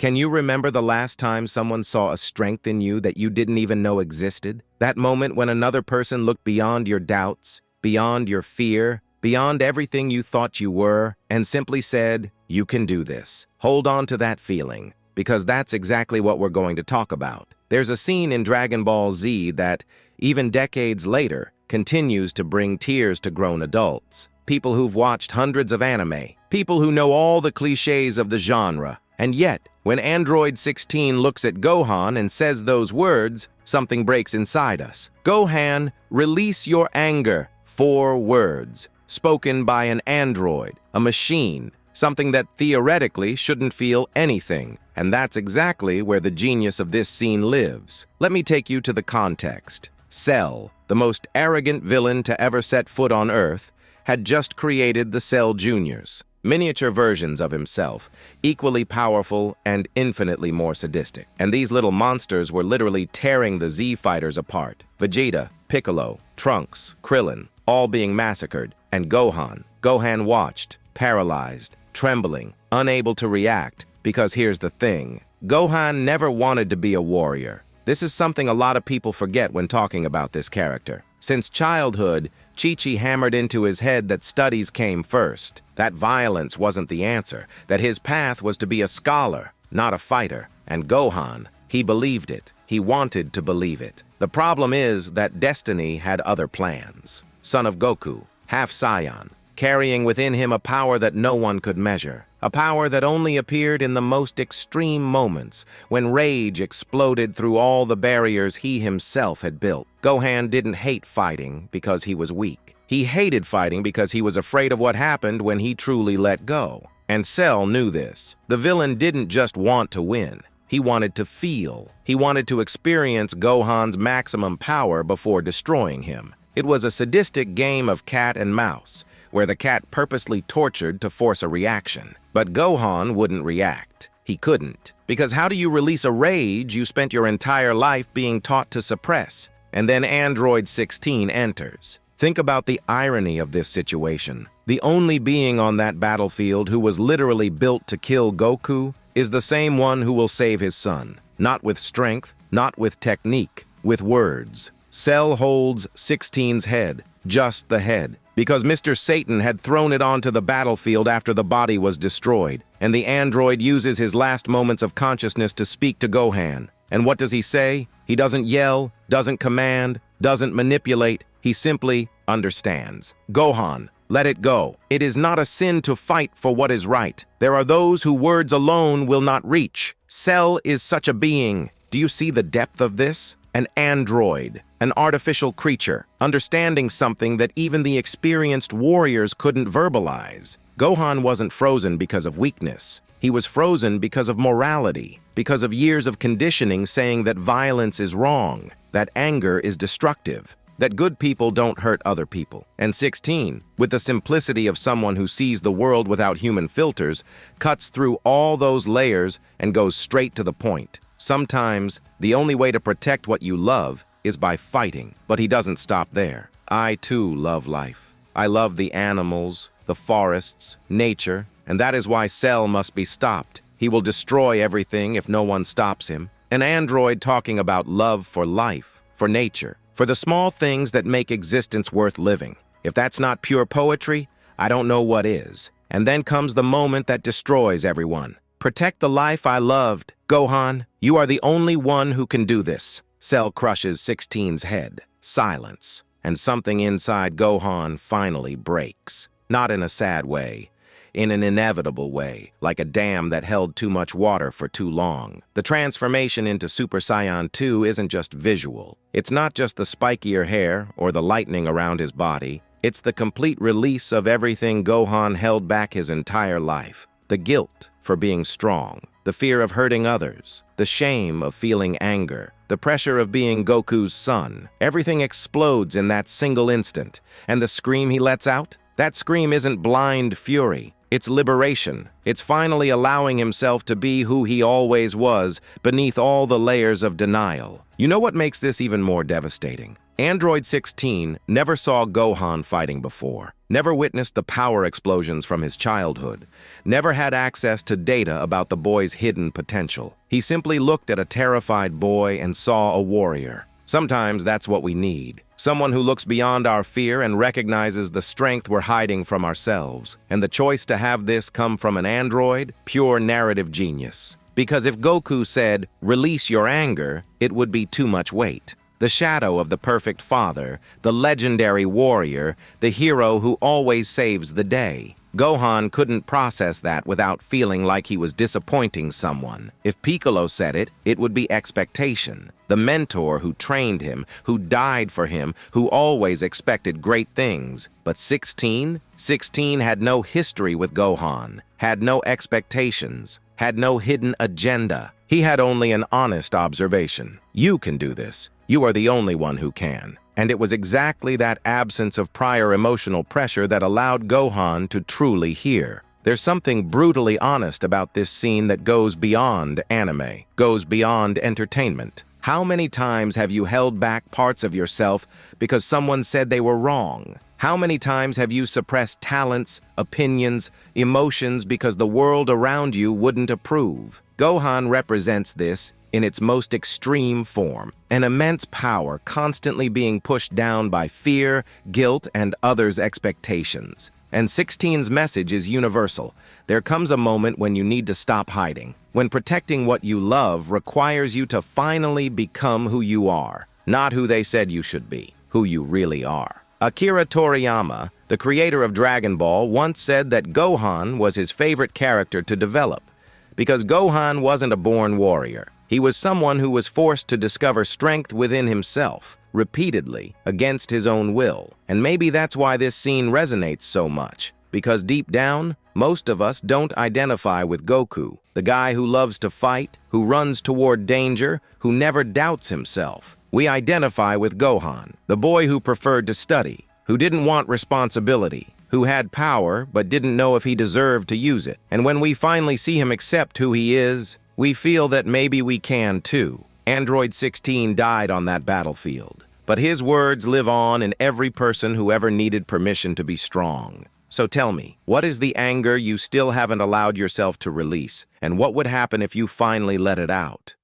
Can you remember the last time someone saw a strength in you that you didn't even know existed? That moment when another person looked beyond your doubts, beyond your fear, beyond everything you thought you were, and simply said, "You can do this." Hold on to that feeling, because that's exactly what we're going to talk about. There's a scene in Dragon Ball Z that, even decades later, continues to bring tears to grown adults. People who've watched hundreds of anime, people who know all the cliches of the genre, and yet, when Android 16 looks at Gohan and says those words, something breaks inside us. Gohan, release your anger. 4 words, spoken by an android, a machine, something that theoretically shouldn't feel anything. And that's exactly where the genius of this scene lives. Let me take you to the context. Cell, the most arrogant villain to ever set foot on Earth, had just created the Cell Juniors, miniature versions of himself, equally powerful and infinitely more sadistic. And these little monsters were literally tearing the Z fighters apart. Vegeta, Piccolo, Trunks, Krillin, all being massacred. And Gohan watched, paralyzed, trembling, unable to react, because here's the thing. Gohan never wanted to be a warrior. This is something a lot of people forget when talking about this character. Since childhood, Chi-Chi hammered into his head that studies came first, that violence wasn't the answer, that his path was to be a scholar, not a fighter. And Gohan, he believed it. He wanted to believe it. The problem is that destiny had other plans. Son of Goku, half Saiyan, carrying within him a power that no one could measure, a power that only appeared in the most extreme moments, when rage exploded through all the barriers he himself had built. Gohan didn't hate fighting because he was weak. He hated fighting because he was afraid of what happened when he truly let go. And Cell knew this. The villain didn't just want to win. He wanted to feel. He wanted to experience Gohan's maximum power before destroying him. It was a sadistic game of cat and mouse, where the cat purposely tortured to force a reaction. But Gohan wouldn't react. He couldn't. Because how do you release a rage you spent your entire life being taught to suppress? And then Android 16 enters. Think about the irony of this situation. The only being on that battlefield who was literally built to kill Goku is the same one who will save his son. Not with strength, not with technique, with words. Cell holds 16's head, just the head, because Mr. Satan had thrown it onto the battlefield after the body was destroyed, and the android uses his last moments of consciousness to speak to Gohan. And what does he say? He doesn't yell, doesn't command, doesn't manipulate. He simply understands. Gohan, let it go. It is not a sin to fight for what is right. There are those who words alone will not reach. Cell is such a being. Do you see the depth of this? An android, an artificial creature, understanding something that even the experienced warriors couldn't verbalize. Gohan wasn't frozen because of weakness. He was frozen because of morality, because of years of conditioning saying that violence is wrong, that anger is destructive, that good people don't hurt other people. And 16, with the simplicity of someone who sees the world without human filters, cuts through all those layers and goes straight to the point. Sometimes, the only way to protect what you love is by fighting. But he doesn't stop there. I, too, love life. I love the animals, the forests, nature, and that is why Cell must be stopped. He will destroy everything if no one stops him. An android talking about love for life, for nature, for the small things that make existence worth living. If that's not pure poetry, I don't know what is. And then comes the moment that destroys everyone. Protect the life I loved. Gohan, you are the only one who can do this. Cell crushes 16's head. Silence. And something inside Gohan finally breaks. Not in a sad way. In an inevitable way, like a dam that held too much water for too long. The transformation into Super Saiyan 2 isn't just visual. It's not just the spikier hair or the lightning around his body. It's the complete release of everything Gohan held back his entire life. The guilt for being strong, the fear of hurting others, the shame of feeling anger, the pressure of being Goku's son. Everything explodes in that single instant. And the scream he lets out? That scream isn't blind fury. It's liberation. It's finally allowing himself to be who he always was, beneath all the layers of denial. You know what makes this even more devastating? Android 16 never saw Gohan fighting before. never witnessed the power explosions from his childhood, never had access to data about the boy's hidden potential. He simply looked at a terrified boy and saw a warrior. Sometimes that's what we need. Someone who looks beyond our fear and recognizes the strength we're hiding from ourselves. And the choice to have this come from an android, pure narrative genius. Because if Goku said, "Release your anger," it would be too much weight. The shadow of the perfect father, the legendary warrior, the hero who always saves the day. Gohan couldn't process that without feeling like he was disappointing someone. If Piccolo said it, it would be expectation. The mentor who trained him, who died for him, who always expected great things. But 16 had no history with Gohan, had no expectations, had no hidden agenda. He had only an honest observation. You can do this. You are the only one who can. And it was exactly that absence of prior emotional pressure that allowed Gohan to truly hear. There's something brutally honest about this scene that goes beyond anime, goes beyond entertainment. How many times have you held back parts of yourself because someone said they were wrong? How many times have you suppressed talents, opinions, emotions because the world around you wouldn't approve? Gohan represents this in its most extreme form, an immense power constantly being pushed down by fear, guilt, and others' expectations. And 16's message is universal. There comes a moment when you need to stop hiding, when protecting what you love requires you to finally become who you are, not who they said you should be, who you really are. Akira Toriyama, the creator of Dragon Ball, once said that Gohan was his favorite character to develop, because Gohan wasn't a born warrior. He was someone who was forced to discover strength within himself, repeatedly, against his own will. And maybe that's why this scene resonates so much, because deep down, most of us don't identify with Goku, the guy who loves to fight, who runs toward danger, who never doubts himself. We identify with Gohan, the boy who preferred to study, who didn't want responsibility, who had power but didn't know if he deserved to use it. And when we finally see him accept who he is, we feel that maybe we can too. Android 16 died on that battlefield, but his words live on in every person who ever needed permission to be strong. So tell me, what is the anger you still haven't allowed yourself to release, and what would happen if you finally let it out?